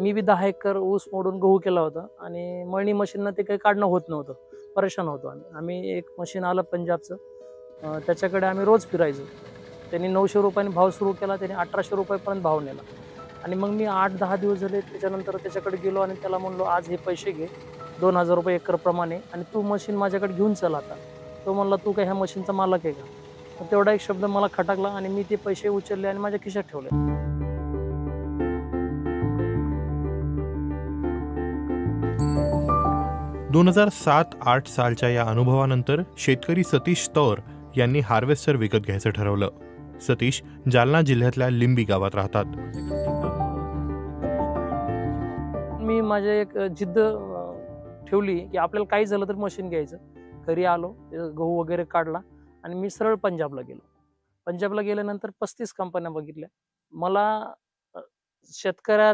मी बी 10 acre ऊस मोडून गहू केला होता आणि मळणी मशीननं ते काही काढणं होत नव्हतं. परेशान होतो आम्ही एक मशीन आलं पंजाबचं, त्याच्याकडे आम्ही रोज फिरायचो. त्यांनी ₹900 भाव सुरू केला, त्याने ₹1800 पर्यंत भाव नेला. आणि मग मी 8-10 दिवस झाले त्याच्यानंतर त्याच्याकडे गेलो आणि त्याला म्हणलो, "आज हे पैसे घे, ₹2000 एकरप्रमाणे आणि तू मशीन माझ्याकडे घेऊन चल आता." तो म्हणला, "तू काय ह्या मशीनचा मालक आहे का?" मग तेवढा एक शब्द मला खटकला आणि मी ते पैसे उचलले आणि माझ्या खिशात ठेवले. 2007-8 सालच्या या अनुभवानंतर शेतकरी सतीश तौर यांनी हार्वेस्टर विकत घ्यायचं ठरवलं. सतीश जालना जिल्ह्यातल्या लिंबी गावात राहतात. मी माझी एक जिद्द ठेवली की आपल्याला काही झालं तर मशीन घ्यायचं. घरी आलो, गहू वगैरे काढला आणि मी सरळ पंजाबला गेलो. पंजाबला गेल्यानंतर 35 कंपन्या बघितल्या. मला शेतकऱ्या